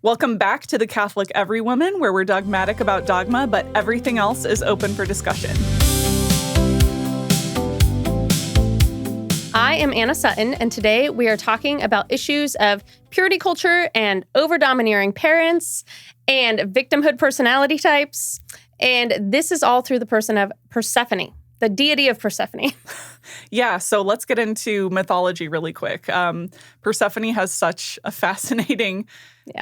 Welcome back to the Catholic Everywoman, where we're dogmatic about dogma, but everything else is open for discussion. I am Anna Sutton, and today we are talking about issues of purity culture and over-domineering parents and victimhood personality types. And this is all through the person of Persephone, the deity of Persephone. Yeah, so let's get into mythology really quick. Persephone has such a fascinating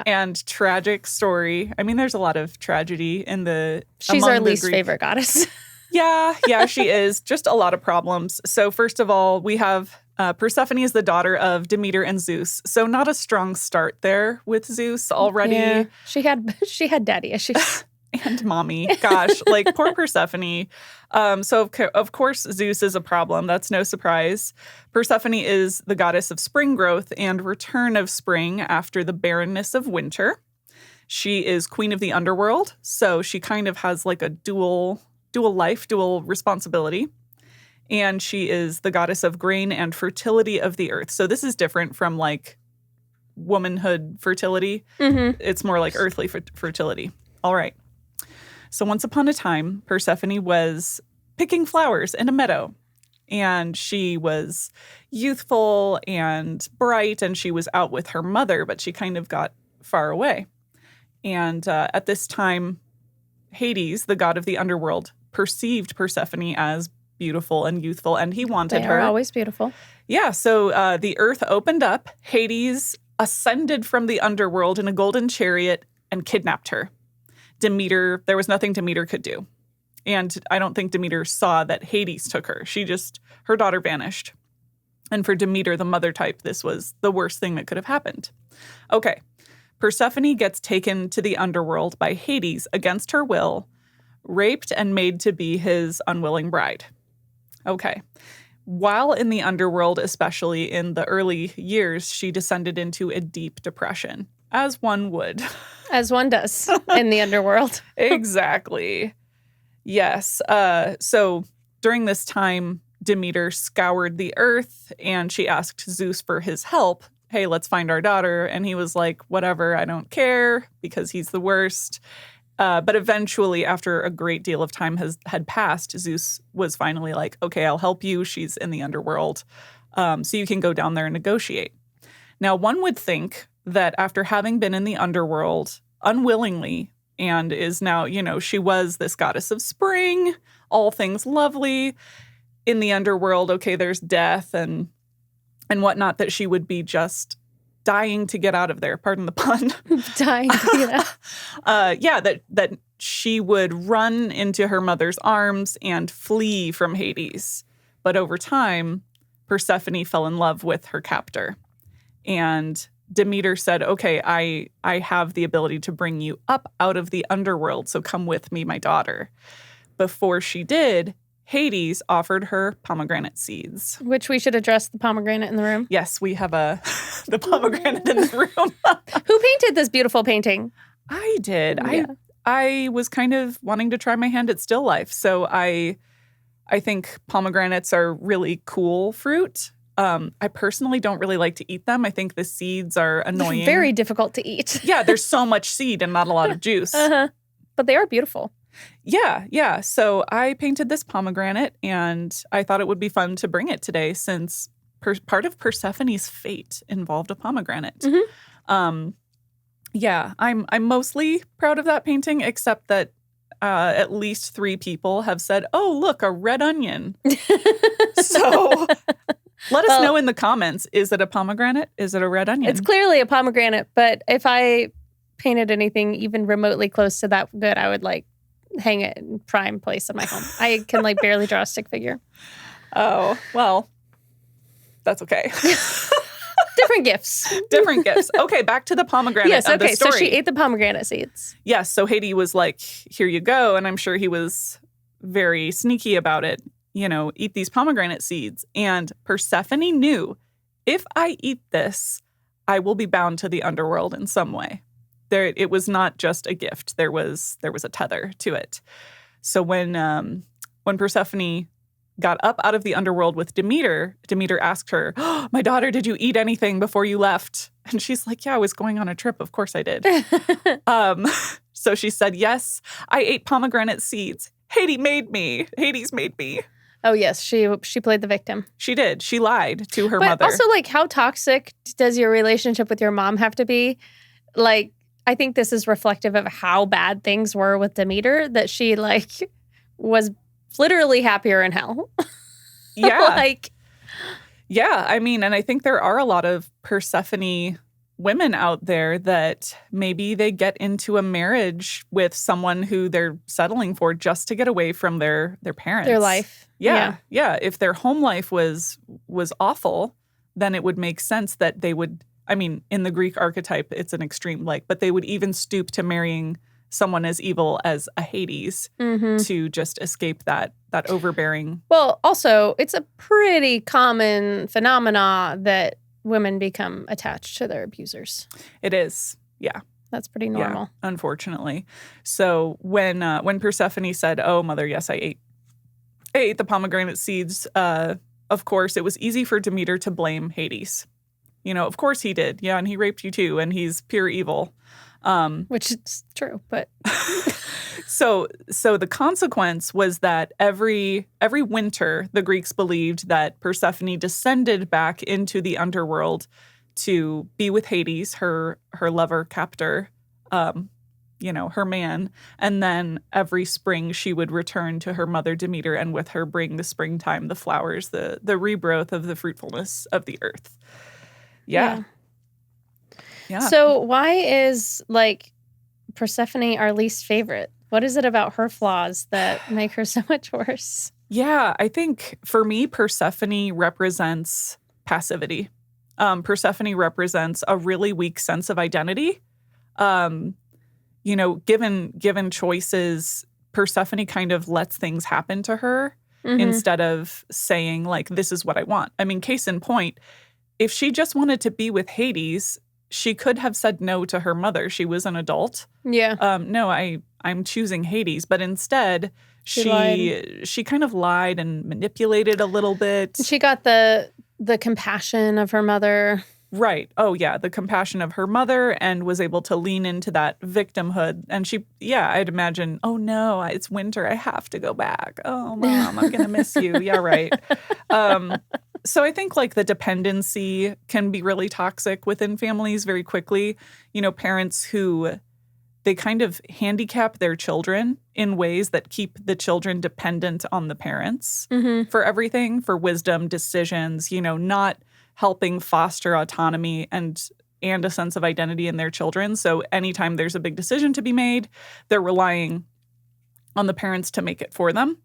and tragic story. I mean, there's a lot of tragedy in the She's our least favorite goddess. Yeah, she is. Just a lot of problems. So first of all, we have Persephone is the daughter of Demeter and Zeus. So not a strong start there with Zeus already. Yeah, she had daddy issues. And mommy. Gosh, like poor Persephone. So of course, Zeus is a problem. That's no surprise. Persephone is the goddess of spring growth and return of spring after the barrenness of winter. She is queen of the underworld. So she kind of has like a dual life, dual responsibility. And she is the goddess of grain and fertility of the earth. So this is different from like womanhood fertility. Mm-hmm. It's more like earthly fertility. All right. So once upon a time, Persephone was picking flowers in a meadow. And she was youthful and bright, and she was out with her mother, but she kind of got far away. And at this time, Hades, the god of the underworld, perceived Persephone as beautiful and youthful, and he wanted her. They are always beautiful. Yeah, so the earth opened up. Hades ascended from the underworld in a golden chariot and kidnapped her. Demeter, there was nothing Demeter could do. And I don't think Demeter saw that Hades took her. Her daughter vanished. And for Demeter, the mother type, this was the worst thing that could have happened. Okay, Persephone gets taken to the underworld by Hades against her will, raped and made to be his unwilling bride. Okay. While in the underworld, especially in the early years, she descended into a deep depression, as one would. As one does in the underworld. Exactly. Yes. So during this time, Demeter scoured the earth and she asked Zeus for his help. Hey, let's find our daughter. And he was like, whatever, I don't care, because he's the worst. But eventually, after a great deal of time had passed, Zeus was finally like, okay, I'll help you. She's in the underworld. So you can go down there and negotiate. Now, one would think that after having been in the underworld unwillingly and is now, she was this goddess of spring, all things lovely. In the underworld, okay, there's death and whatnot, that she would be just dying to get out of there. Pardon the pun. Dying to get out. That she would run into her mother's arms and flee from Hades. But over time, Persephone fell in love with her captor. And Demeter said, okay, I have the ability to bring you up out of the underworld, so come with me, my daughter. Before she did, Hades offered her pomegranate seeds. Which we should address the pomegranate in the room. Yes, we have the pomegranate in the room. Who painted this beautiful painting? I did. Yeah. I was kind of wanting to try my hand at still life, so I think pomegranates are really cool fruit. I personally don't really like to eat them. I think the seeds are annoying. They're very difficult to eat. Yeah, there's so much seed and not a lot of juice. Uh-huh. But they are beautiful. Yeah. So I painted this pomegranate, and I thought it would be fun to bring it today since part of Persephone's fate involved a pomegranate. Mm-hmm. I'm mostly proud of that painting, except that at least 3 people have said, oh, look, a red onion. So let us know in the comments, is it a pomegranate? Is it a red onion? It's clearly a pomegranate, but if I painted anything even remotely close to that good, I would hang it in prime place in my home. I can barely draw a stick figure. Oh, well, that's okay. Different gifts. Okay, back to the pomegranate. Yes, okay. The story. So she ate the pomegranate seeds. Yes, so Hades was like, here you go. And I'm sure he was very sneaky about it. Eat these pomegranate seeds. And Persephone knew, if I eat this, I will be bound to the underworld in some way. It was not just a gift. There was a tether to it. So when Persephone got up out of the underworld with Demeter, Demeter asked her, "Oh, my daughter, did you eat anything before you left?" And she's like, "Yeah, I was going on a trip. Of course I did." So she said, "Yes, I ate pomegranate seeds. Hades made me." Oh, yes. She played the victim. She did. She lied to her But mother. also, like, how toxic does your relationship with your mom have to be? Like, I think this is reflective of how bad things were with Demeter, that she, like, was literally happier in hell. Yeah. Yeah, I mean, and I think there are a lot of Persephone women out there that maybe they get into a marriage with someone who they're settling for just to get away from their parents. Their life. Yeah. If their home life was awful, then it would make sense that they would, I mean, in the Greek archetype, it's an extreme, like, but they would even stoop to marrying someone as evil as a Hades to just escape that overbearing. Well, also, it's a pretty common phenomena that women become attached to their abusers. It is. Yeah. That's pretty normal. Yeah, unfortunately. So when Persephone said, "Oh, mother, yes, I ate the pomegranate seeds," of course, it was easy for Demeter to blame Hades. You know, of course he did. Yeah, and he raped you too, and he's pure evil. Which is true, but so the consequence was that every winter the Greeks believed that Persephone descended back into the underworld to be with Hades, her lover captor, her man, and then every spring she would return to her mother Demeter and with her bring the springtime, the flowers, the rebirth of the fruitfulness of the earth. Yeah. So why is, like, Persephone our least favorite? What is it about her flaws that make her so much worse? Yeah, I think for me, Persephone represents passivity. Persephone represents a really weak sense of identity. Given choices, Persephone kind of lets things happen to her instead of saying, like, this is what I want. I mean, case in point, if she just wanted to be with Hades, she could have said no to her mother. She was an adult. Yeah. No, I'm choosing Hades. But instead, she kind of lied and manipulated a little bit. She got the compassion of her mother. Right. Oh, yeah. The compassion of her mother, and was able to lean into that victimhood. And I'd imagine, oh, no, it's winter. I have to go back. Oh, Mom, I'm going to miss you. Yeah, right. So I think, like, the dependency can be really toxic within families very quickly. You know, parents who they kind of handicap their children in ways that keep the children dependent on the parents for everything, for wisdom, decisions, not helping foster autonomy and a sense of identity in their children. So anytime there's a big decision to be made, they're relying on the parents to make it for them.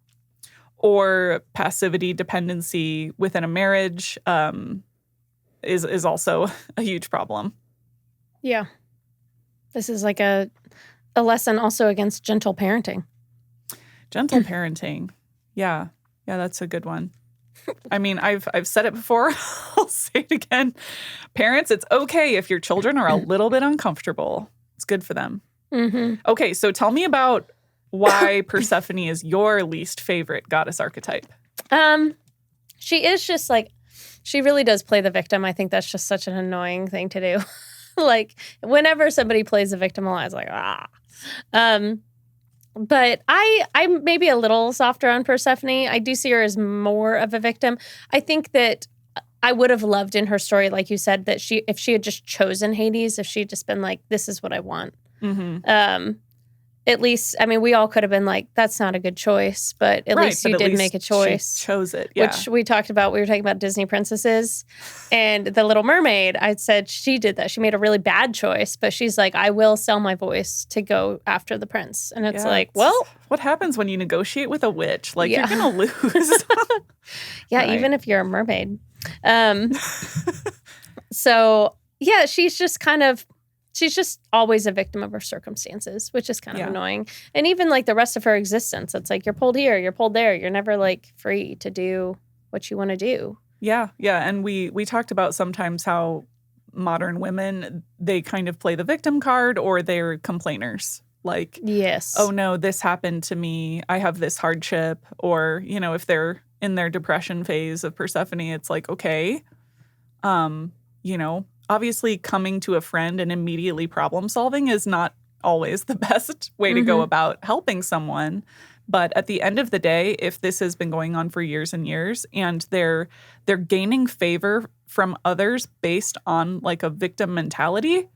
Or passivity, dependency within a marriage is also a huge problem. Yeah. This is like a lesson also against gentle parenting. Gentle parenting. Yeah. Yeah, that's a good one. I mean, I've said it before. I'll say it again. Parents, it's okay if your children are a little bit uncomfortable. It's good for them. Okay, so tell me about why Persephone is your least favorite goddess archetype. She is just, like, she really does play the victim. I think that's just such an annoying thing to do. Like, whenever somebody plays the victim, I was like, ah. But I'm maybe a little softer on Persephone. I do see her as more of a victim. I think that I would have loved in her story, like you said, that if she had just chosen Hades, if she had just been like, this is what I want. At least, I mean, we all could have been like, that's not a good choice, but at least you did make a choice. She chose it, yeah. Which we talked about. We were talking about Disney princesses and The Little Mermaid. I said she did that. She made a really bad choice, but she's like, I will sell my voice to go after the prince. And it's well. What happens when you negotiate with a witch? Like, you're going to lose. Yeah, right. Even if you're a mermaid. So, yeah, she's just always a victim of her circumstances, which is kind of annoying. And even, like, the rest of her existence, it's like you're pulled here, you're pulled there. You're never, like, free to do what you want to do. Yeah, yeah. And we talked about sometimes how modern women, they kind of play the victim card or they're complainers. Like, yes. Oh, no, this happened to me. I have this hardship. Or, if they're in their depression phase of Persephone, it's like, okay, obviously coming to a friend and immediately problem solving is not always the best way to go about helping someone. But at the end of the day, if this has been going on for years and years and they're gaining favor from others based on like a victim mentality,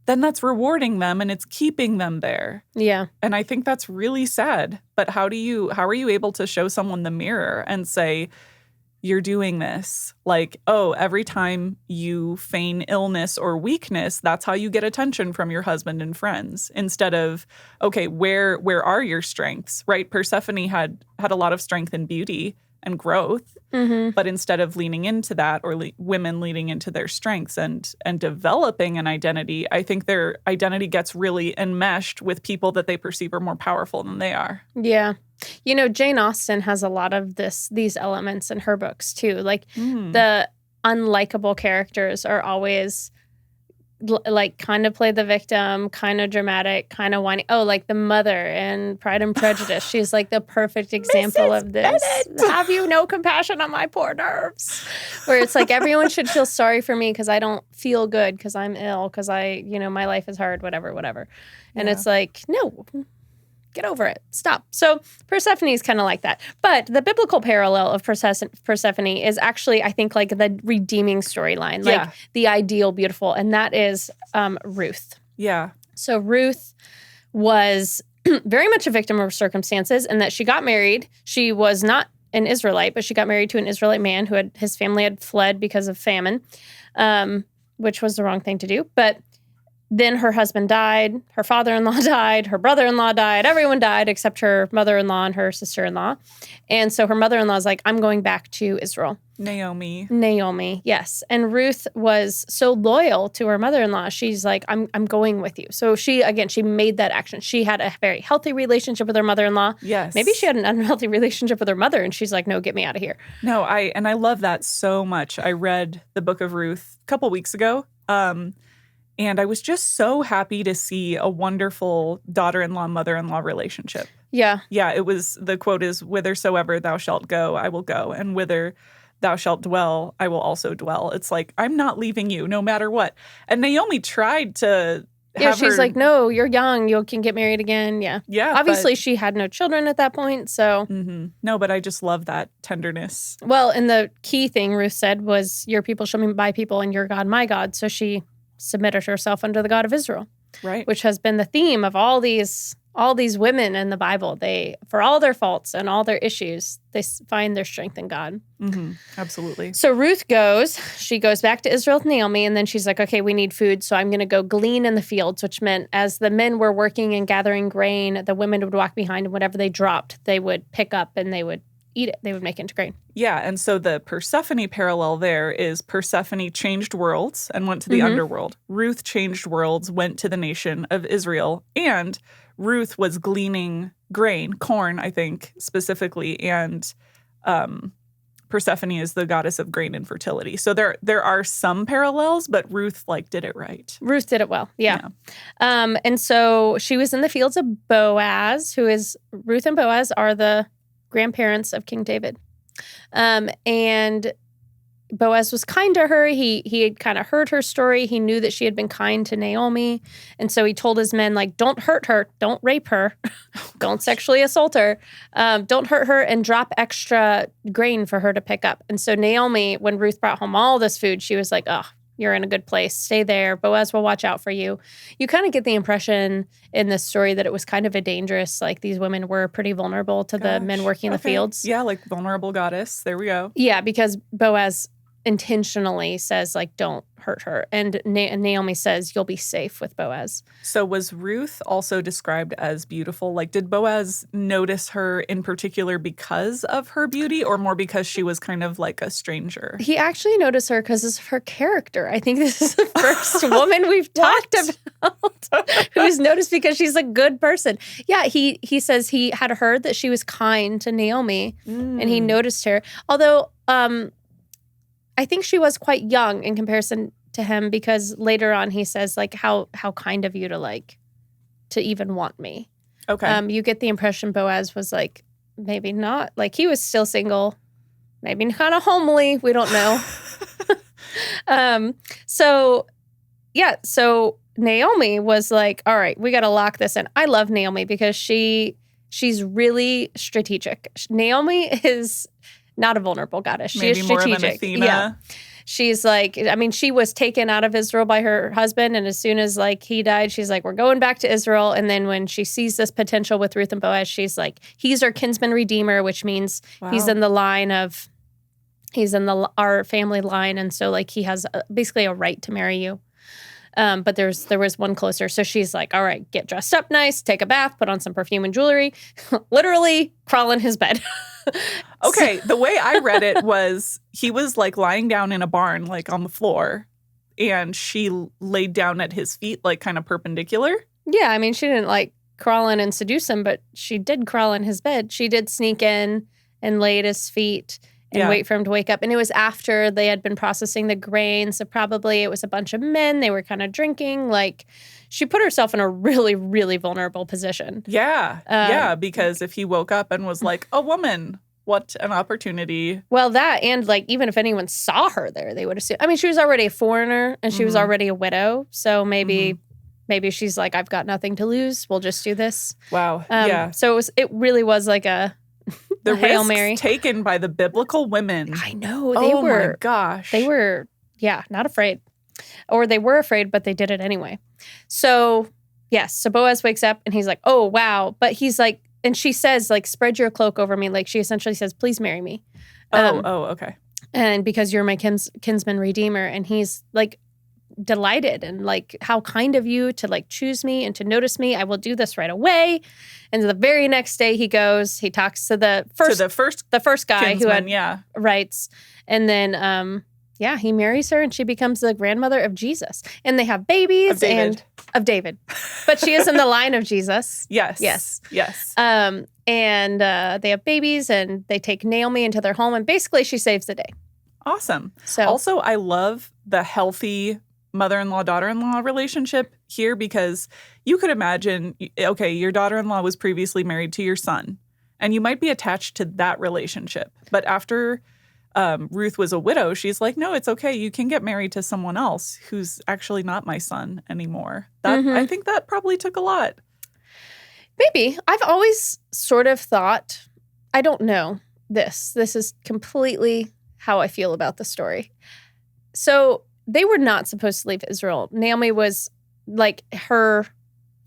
then that's rewarding them and it's keeping them there. Yeah. And I think that's really sad. But how are you able to show someone the mirror and say, you're doing this? Like, oh, every time you feign illness or weakness, that's how you get attention from your husband and friends. Instead of, okay, where are your strengths, right? Persephone had a lot of strength in beauty and growth, but instead of leaning into that or women leaning into their strengths and developing an identity, I think their identity gets really enmeshed with people that they perceive are more powerful than they are. Yeah. Jane Austen has a lot of these elements in her books too. Like the unlikable characters are always like kind of play the victim, kind of dramatic, kind of whiny. Oh, like the mother in Pride and Prejudice. She's like the perfect example of this. Bennett. Have you no compassion on my poor nerves? Where it's like everyone should feel sorry for me because I don't feel good because I'm ill because my life is hard, whatever. And it's like, no. Get over it. Stop. So Persephone is kind of like that. But the biblical parallel of Persephone is actually, I think, like the redeeming storyline, like the ideal beautiful. And that is Ruth. Yeah. So Ruth was very much a victim of circumstances in that she got married. She was not an Israelite, but she got married to an Israelite man who his family had fled because of famine, which was the wrong thing to do. But then her husband died, her father-in-law died, her brother-in-law died, everyone died except her mother-in-law and her sister-in-law. And so her mother-in-law is like, I'm going back to Israel. Naomi, yes. And Ruth was so loyal to her mother-in-law. She's like, I'm going with you. So she made that action. She had a very healthy relationship with her mother-in-law. Yes. Maybe she had an unhealthy relationship with her mother and she's like, no, get me out of here. No, I love that so much. I read the book of Ruth a couple weeks ago. And I was just so happy to see a wonderful daughter-in-law, mother-in-law relationship. Yeah. Yeah, the quote is, whithersoever thou shalt go, I will go. And whither thou shalt dwell, I will also dwell. It's like, I'm not leaving you no matter what. And Naomi tried to she's like, no, you're young. You can get married again. Yeah. Yeah. Obviously, she had no children at that point, so. No, but I just love that tenderness. Well, and the key thing Ruth said was, your people shall be my people and your God my God. So she submitted herself under the God of Israel, right? Which has been the theme of all these women in the Bible. They, for all their faults and all their issues, they find their strength in God. Absolutely. So Ruth she goes back to Israel with Naomi, and then she's like, okay, we need food, so I'm going to go glean in the fields, which meant as the men were working and gathering grain, the women would walk behind, and whatever they dropped, they would pick up and they would eat it. They would make it into grain. Yeah, and so the Persephone parallel there is Persephone changed worlds and went to the underworld. Ruth changed worlds, went to the nation of Israel, and Ruth was gleaning grain, corn, I think, specifically, and Persephone is the goddess of grain and fertility. So there are some parallels, but Ruth did it right. Ruth did it well, yeah. And so she was in the fields of Boaz, Ruth and Boaz are the grandparents of King David. And Boaz was kind to her. He had kind of heard her story. He knew that she had been kind to Naomi. And so he told his men, don't hurt her, don't rape her, don't sexually assault her, don't hurt her, and drop extra grain for her to pick up. And so Naomi, when Ruth brought home all this food, she was like, oh, you're in a good place. Stay there. Boaz will watch out for you. You kind of get the impression in this story that it was kind of a dangerous, these women were pretty vulnerable to the men working in the fields. Yeah, vulnerable goddess. There we go. Yeah, because Boaz intentionally says, don't hurt her. And Naomi says, you'll be safe with Boaz. So was Ruth also described as beautiful? Did Boaz notice her in particular because of her beauty or more because she was kind of like a stranger? He actually noticed her because of her character. I think this is the first woman we've talked about who's noticed because she's a good person. Yeah, he says he had heard that she was kind to Naomi and he noticed her. Although, I think she was quite young in comparison to him because later on he says how kind of you to even want me. Okay. You get the impression Boaz was maybe not, he was still single, maybe kind of homely. We don't know. So Naomi was like, all right, we got to lock this in. I love Naomi because she's really strategic. Naomi is not a vulnerable goddess. She Maybe is more strategic. of an Athena. Yeah. She's like, I mean, she was taken out of Israel by her husband. And as soon as like he died, she's like, we're going back to Israel. And then when she sees this potential with Ruth and Boaz, she's like, he's our kinsman redeemer, which means he's in the line of, our family line. And so like he has basically a right to marry you. But there was one closer. So she's like, all right, get dressed up nice, take a bath, put on some perfume and jewelry, literally crawl in his bed. Okay, the way I read it was he was like lying down in a barn, like on the floor, and she laid down at his feet, like kind of perpendicular. Yeah, I mean, she didn't like crawl in and seduce him, but she did crawl in his bed. She did sneak in and lay at his feet and wait for him to wake up. And it was after they had been processing the grain, so probably it was a bunch of men. They were kind of drinking. Like, she put herself in a really, really vulnerable position. Yeah, because if he woke up and was like, a woman, what an opportunity. Well, that and like even if anyone saw her there, they would assume. I mean, she was already a foreigner and she was already a widow. So maybe she's like, I've got nothing to lose. We'll just do this. Wow. Yeah. So it really was like a Hail Mary taken by the biblical women. I know. They were, my gosh. They were, not afraid. Or they were afraid, but they did it anyway. So, yes. So Boaz wakes up and he's like, oh, wow. But he's like, and she says, like, spread your cloak over me. Like, she essentially says, please marry me. Okay. And because you're my kinsman redeemer. And he's like delighted and like, how kind of you to like choose me and to notice me. I will do this right away. And the very next day he talks to the first guy kinsman, who had rights. And then, he marries her and she becomes the grandmother of Jesus. And they have babies of David. But she is in the line of Jesus. Yes. And they have babies and they take Naomi into their home and basically she saves the day. Awesome. So also, I love the healthy mother-in-law, daughter-in-law relationship here because you could imagine, okay, your daughter-in-law was previously married to your son and you might be attached to that relationship. But after Ruth was a widow, she's like, no, it's okay. You can get married to someone else who's actually not my son anymore. I think that probably took a lot. Maybe. I've always sort of thought, I don't know this. This is completely how I feel about the story. So they were not supposed to leave Israel. Naomi was like her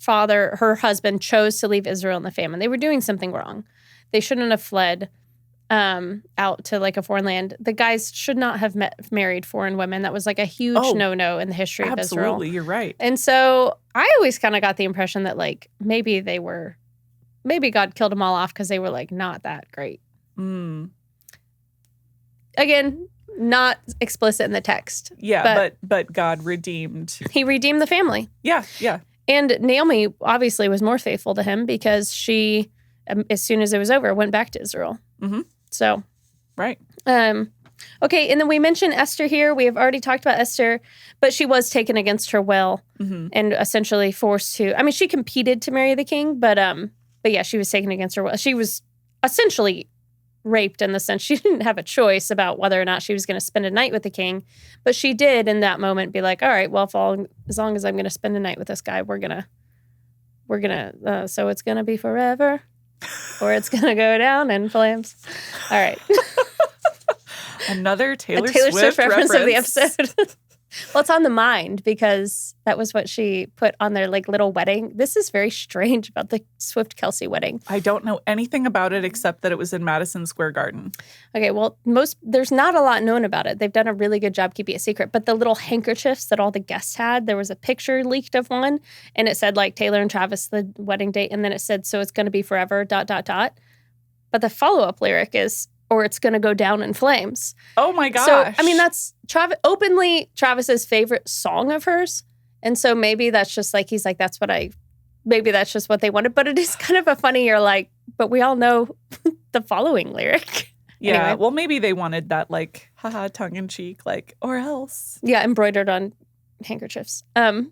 husband chose to leave Israel in the famine. They were doing something wrong. They shouldn't have fled out to like a foreign land. The guys should not have married foreign women. That was like a huge no-no in the history of Israel. Absolutely, you're right. And so I always kind of got the impression that like maybe God killed them all off because they were like not that great. Again, not explicit in the text. Yeah, but God redeemed. He redeemed the family. Yeah. And Naomi obviously was more faithful to him because she, as soon as it was over, went back to Israel. Mm-hmm. So. Right. Okay, and then we mentioned Esther here. We have already talked about Esther, but she was taken against her will and essentially forced to. I mean, she competed to marry the king, but yeah, she was taken against her will. She was essentially raped in the sense she didn't have a choice about whether or not she was going to spend a night with the king, but she did in that moment be like, all right, well, as long as I'm going to spend a night with this guy, we're gonna, so it's gonna be forever, or it's gonna go down in flames. All right. Another Taylor Swift reference of the episode. Well, it's on the mind because that was what she put on their like little wedding. This is very strange about the Swift-Kelsey wedding. I don't know anything about it except that it was in Madison Square Garden. Okay, well, there's not a lot known about it. They've done a really good job keeping it secret. But the little handkerchiefs that all the guests had, there was a picture leaked of one, and it said like Taylor and Travis, the wedding date, and then it said, so it's going to be forever, ... But the follow-up lyric is, or it's going to go down in flames. Oh my gosh. So, I mean, that's openly Travis's favorite song of hers. And so maybe that's just like, he's like, maybe that's just what they wanted. But it is kind of a funny, you're like, but we all know the following lyric. Yeah, anyway. Well, maybe they wanted that like, haha, tongue in cheek, like, or else. Yeah, embroidered on handkerchiefs. But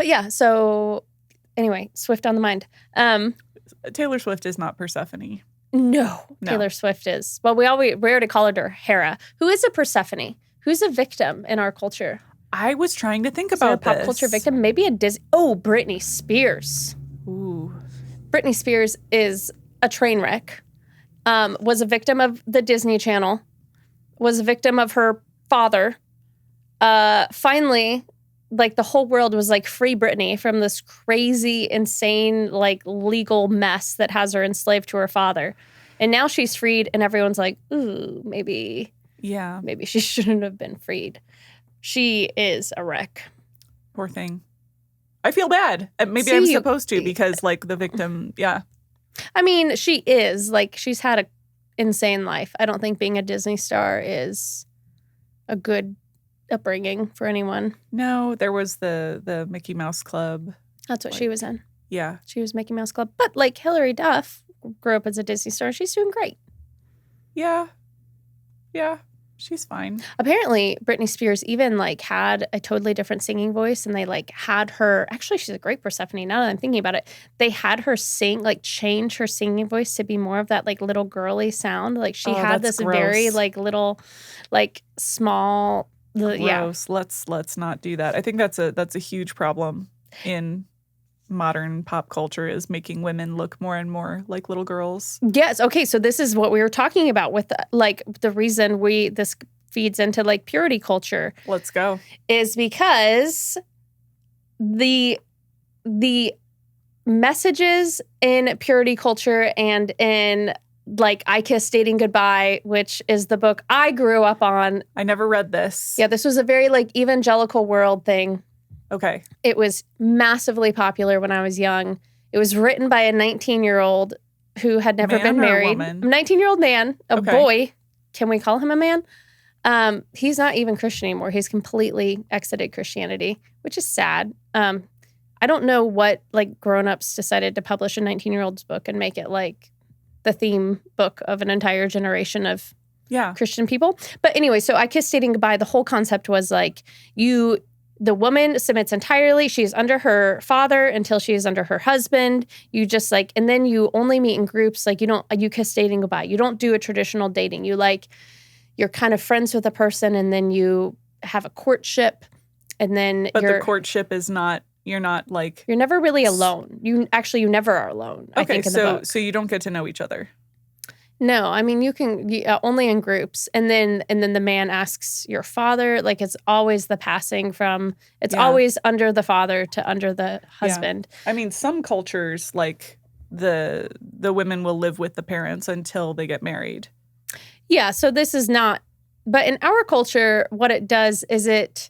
yeah, so anyway, Swift on the mind. Taylor Swift is not Persephone. No, No. Taylor Swift is. Well, we already called her Hera. Who is a Persephone? Who's a victim in our culture? I was trying to think Is there a about pop this. culture victim? Maybe a Disney. Oh, Britney Spears. Ooh. Britney Spears is a train wreck. Was a victim of the Disney Channel. Was a victim of her father. Finally, like the whole world was like, free Britney from this crazy, insane, like legal mess that has her enslaved to her father. And now she's freed, and everyone's like, ooh, maybe she shouldn't have been freed. She is a wreck. Poor thing. I feel bad. Maybe I'm supposed to because, like, the victim, yeah. I mean, she is. Like, she's had an insane life. I don't think being a Disney star is a good upbringing for anyone. No, there was the Mickey Mouse Club. That's what she was in. Yeah. She was Mickey Mouse Club. But, like, Hilary Duff grew up as a Disney star. She's doing great. Yeah. Yeah. She's fine. Apparently, Britney Spears even like had a totally different singing voice, and they like had her. Actually, she's a great Persephone. Now that I'm thinking about it, they had her change her singing voice to be more of that like little girly sound. Like she had this gross. very like little, like small. Gross. Let's not do that. I think that's a huge problem in modern pop culture, is making women look more and more like little girls. Yes. Okay. So this is what we were talking about with like the reason this feeds into like purity culture. Let's go. Is because the messages in purity culture and in like I Kissed Dating Goodbye, which is the book I grew up on. I never read this. Yeah, this was a very like evangelical world thing. Okay. It was massively popular when I was young. It was written by a 19-year-old who had never been married. A 19-year-old man, a boy. Can we call him a man? He's not even Christian anymore. He's completely exited Christianity, which is sad. I don't know what like grown-ups decided to publish a 19-year-old's book and make it like the theme book of an entire generation of Christian people. But anyway, so I Kissed Dating Goodbye. The whole concept was like the woman submits entirely. She's under her father until she is under her husband. You just like, and then you only meet in groups. Like you kiss dating goodbye. You don't do a traditional dating. You're kind of friends with a person, and then you have a courtship, and then the courtship is not, you're never really alone. You never are alone. Okay, I think in the book. So you don't get to know each other. No, I mean you can only in groups, and then the man asks your father. Like it's always the passing from. It's always under the father to under the husband. Yeah. I mean, some cultures like the women will live with the parents until they get married. Yeah, so this is not. But in our culture, what it does is it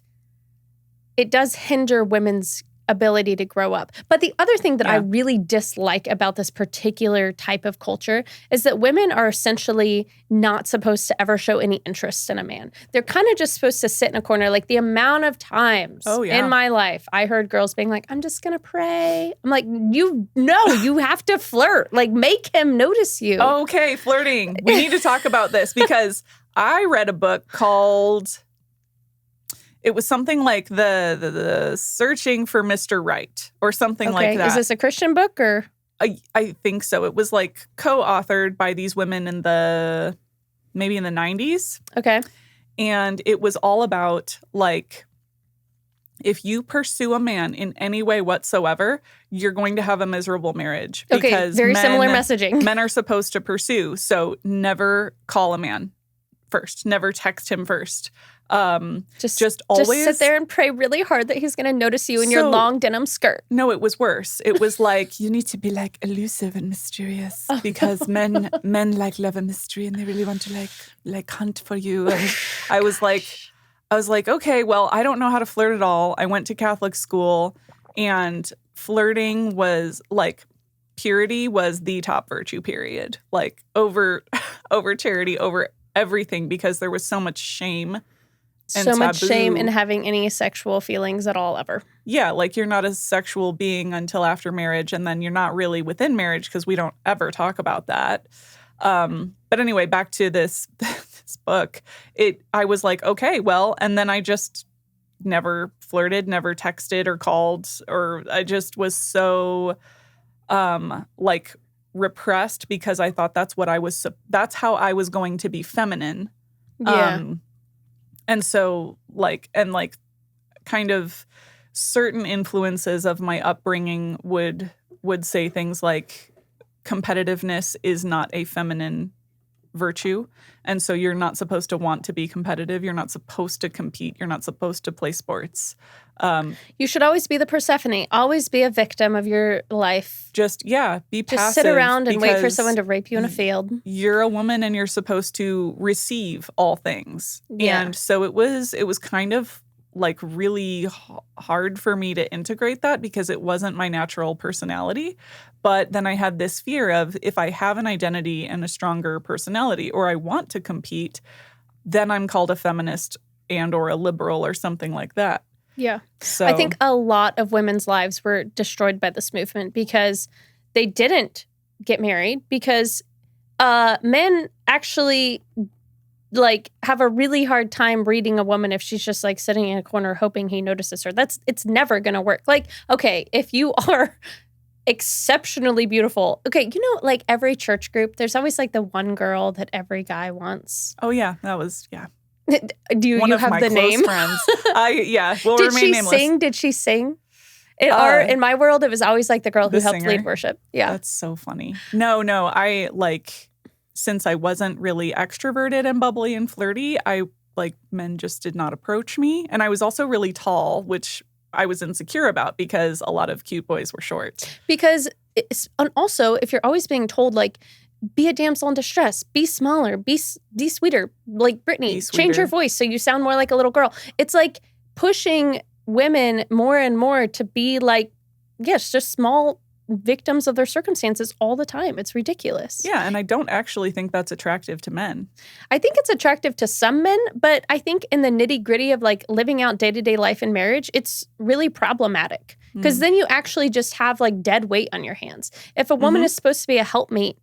does hinder women's ability to grow up. But the other thing that I really dislike about this particular type of culture is that women are essentially not supposed to ever show any interest in a man. They're kind of just supposed to sit in a corner. Like the amount of times in my life, I heard girls being like, I'm just going to pray. I'm like, you have to flirt. Like make him notice you. Okay, flirting. We need to talk about this because I read a book called... It was something like the Searching for Mr. Right or something like that. Is this a Christian book or? I think so. It was like co-authored by these women maybe in the 90s. Okay. And it was all about like, if you pursue a man in any way whatsoever, you're going to have a miserable marriage. Okay, because very similar messaging. Men are supposed to pursue. So never call a man first. Never text him first. Just always sit there and pray really hard that he's going to notice you in your long denim skirt. No, it was worse. It was like you need to be like elusive and mysterious because men like love a mystery and they really want to like hunt for you. And I was like, okay, well, I don't know how to flirt at all. I went to Catholic school, and flirting was like purity was the top virtue. Period. Like over charity, over everything, because there was so much shame. So much shame in having any sexual feelings at all ever. Yeah, like you're not a sexual being until after marriage, and then you're not really within marriage because we don't ever talk about that. But anyway, back to this book. I was like, okay, well, and then I just never flirted, never texted or called, or I just was so like repressed because I thought that's how I was going to be feminine. Yeah. And so kind of certain influences of my upbringing would say things like competitiveness is not a feminine virtue. And so you're not supposed to want to be competitive. You're not supposed to compete. You're not supposed to play sports. You should always be the Persephone. Always be a victim of your life. Be passive. Just sit around and wait for someone to rape you in a field. You're a woman and you're supposed to receive all things. Yeah. And so it was kind of like really hard for me to integrate that because it wasn't my natural personality. But then I had this fear of if I have an identity and a stronger personality or I want to compete, then I'm called a feminist and or a liberal or something like that. Yeah. So I think a lot of women's lives were destroyed by this movement because they didn't get married because men actually have a really hard time reading a woman if she's just sitting in a corner hoping he notices her. It's never going to work. Okay, if you are exceptionally beautiful. Okay, every church group, there's always the one girl that every guy wants. Oh yeah, that was Do you have the name? Friends. We'll Did remain she nameless. sing? Did she sing? In my world, it was always the girl who helped singer. lead worship. Yeah, that's so funny. No, I since I wasn't really extroverted and bubbly and flirty, men just did not approach me, and I was also really tall, which I was insecure about because a lot of cute boys were short. And also, if you're always being told be a damsel in distress, be smaller, be sweeter, like Brittany, change your voice so you sound more like a little girl. It's pushing women more and more to be just small victims of their circumstances all the time. It's ridiculous. Yeah, and I don't actually think that's attractive to men. I think it's attractive to some men, but I think in the nitty-gritty of living out day-to-day life in marriage, it's really problematic because then you actually just have dead weight on your hands. If a woman is supposed to be a helpmate,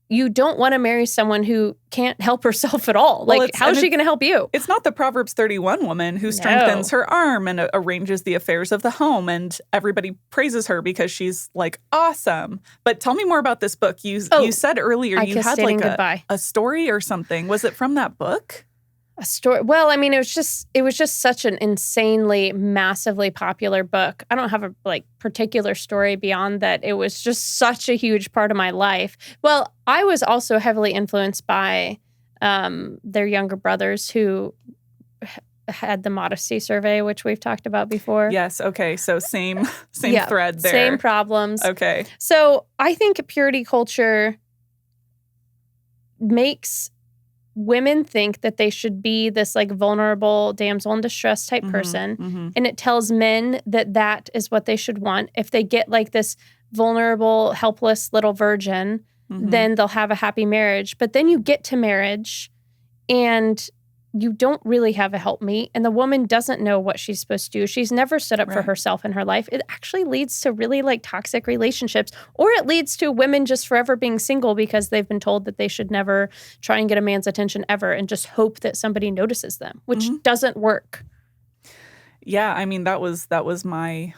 you don't want to marry someone who can't help herself at all. How is she going to help you? It's not the Proverbs 31 woman who strengthens her arm and arranges the affairs of the home, and everybody praises her because she's awesome. But tell me more about this book. You said earlier you had a story or something. Was it from that book? A story. Well, I mean, it was just such an insanely, massively popular book. I don't have a particular story beyond that. It was just such a huge part of my life. Well, I was also heavily influenced by their younger brothers who had the modesty survey, which we've talked about before. Yes. Okay. So same thread there. Same problems. Okay. So I think purity culture makes women think that they should be this vulnerable damsel in distress type person. And it tells men that is what they should want. If they get this vulnerable, helpless little virgin, then they'll have a happy marriage. But then you get to marriage and you don't really have a helpmate, and the woman doesn't know what she's supposed to do. She's never stood up for herself in her life. It actually leads to really toxic relationships, or it leads to women just forever being single because they've been told that they should never try and get a man's attention ever and just hope that somebody notices them, which doesn't work. Yeah, I mean that was my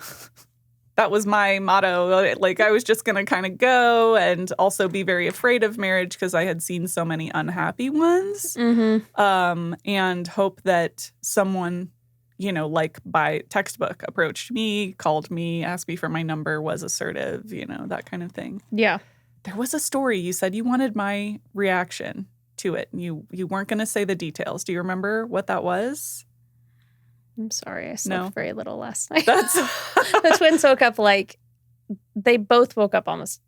that was my motto. I was just going to kind of go and also be very afraid of marriage because I had seen so many unhappy ones. And hope that someone, by textbook approached me, called me, asked me for my number, was assertive, that kind of thing. Yeah. There was a story. You said you wanted my reaction to it. And you weren't going to say the details. Do you remember what that was? I'm sorry, I slept very little last night. The twins woke up they both woke up almost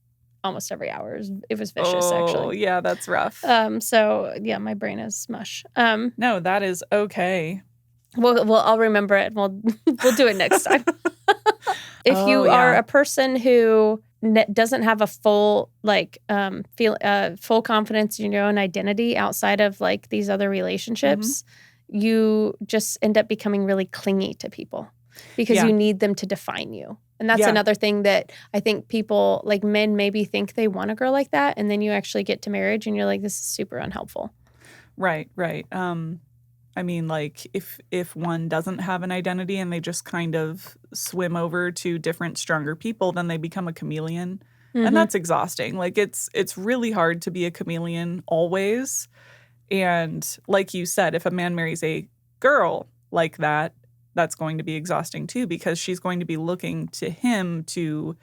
every hour. It was vicious, actually. Oh, yeah, that's rough. So yeah, my brain is mush. No, that is okay. I'll remember it. We'll do it next time. If you are a person who doesn't have a full full confidence in your own identity outside of these other relationships. You just end up becoming really clingy to people because you need them to define you. And that's another thing that I think people, men maybe think they want a girl like that. And then you actually get to marriage and you're this is super unhelpful. Right. I mean, if one doesn't have an identity and they just kind of swim over to different, stronger people, then they become a chameleon. And that's exhausting. Like it's really hard to be a chameleon always. And like you said, if a man marries a girl like that, that's going to be exhausting too, because she's going to be looking to him to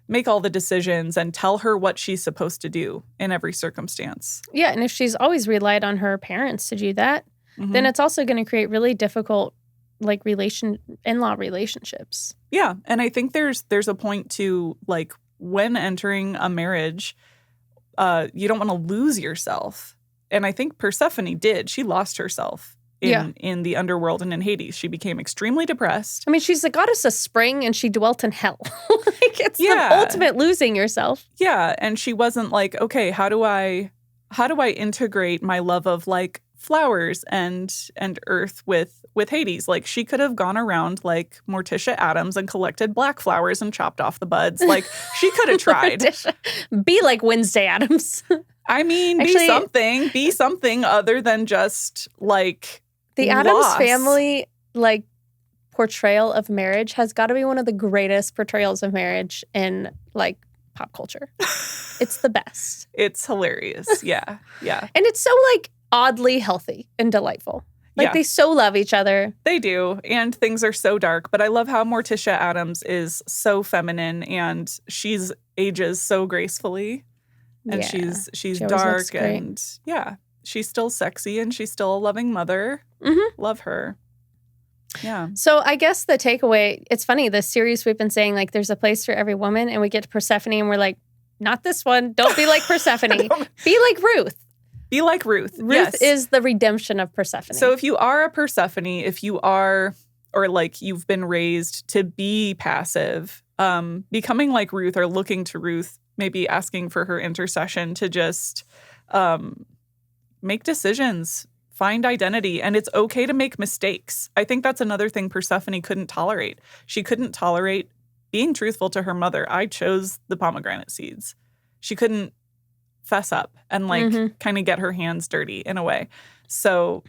make all the decisions and tell her what she's supposed to do in every circumstance. Yeah, and if she's always relied on her parents to do that, then it's also going to create really difficult like in-law relationships. Yeah, and I think there's a point to like when entering a marriage, you don't want to lose yourself. And I think Persephone did. She lost herself in the underworld and in Hades. She became extremely depressed. I mean, she's the goddess of spring and she dwelt in hell. Like it's the ultimate losing yourself. Yeah, and she wasn't like, okay, how do I integrate my love of like flowers and earth with Hades? Like she could have gone around like Morticia Addams and collected black flowers and chopped off the buds. Like she could have tried. Be like Wednesday Addams. I mean, actually, be something other than just like the Addams family like portrayal of marriage has got to be one of the greatest portrayals of marriage in like pop culture. It's the best. It's hilarious. Yeah. Yeah. And it's so like oddly healthy and delightful. Like they so love each other. They do. And things are so dark. But I love how Morticia Addams is so feminine and she's ages so gracefully. And she's dark and she's still sexy and she's still a loving mother. Love her. Yeah. So I guess the takeaway, it's funny, this series we've been saying like there's a place for every woman and we get to Persephone and we're like, not this one. Don't be like Persephone. Be like Ruth. Be like Ruth. Ruth is the redemption of Persephone. So if you are a Persephone, if you are, or like you've been raised to be passive, becoming like Ruth or looking to Ruth, maybe asking for her intercession to just make decisions, find identity, and it's okay to make mistakes. I think that's another thing Persephone couldn't tolerate. She couldn't tolerate being truthful to her mother. I chose the pomegranate seeds. She couldn't fess up and like kind of get her hands dirty in a way. So,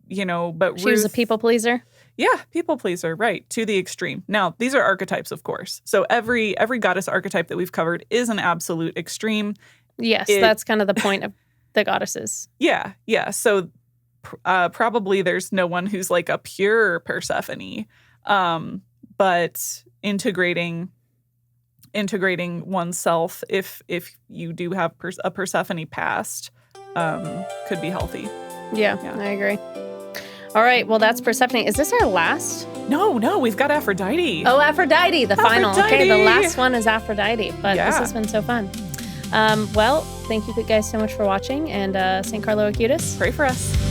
but she was a people pleaser. Yeah, people pleaser, right, to the extreme. Now, these are archetypes, of course. So every goddess archetype that we've covered is an absolute extreme. Yes, that's kind of the point of the goddesses. Yeah. So probably there's no one who's like a pure Persephone, but integrating oneself if you do have a Persephone past could be healthy. Yeah, I agree. All right, well, that's Persephone. Is this our last? No, we've got Aphrodite. Oh, Aphrodite, the final. Okay, the last one is Aphrodite, but this has been so fun. Well, thank you guys so much for watching, and St. Carlo Acutis. Pray for us.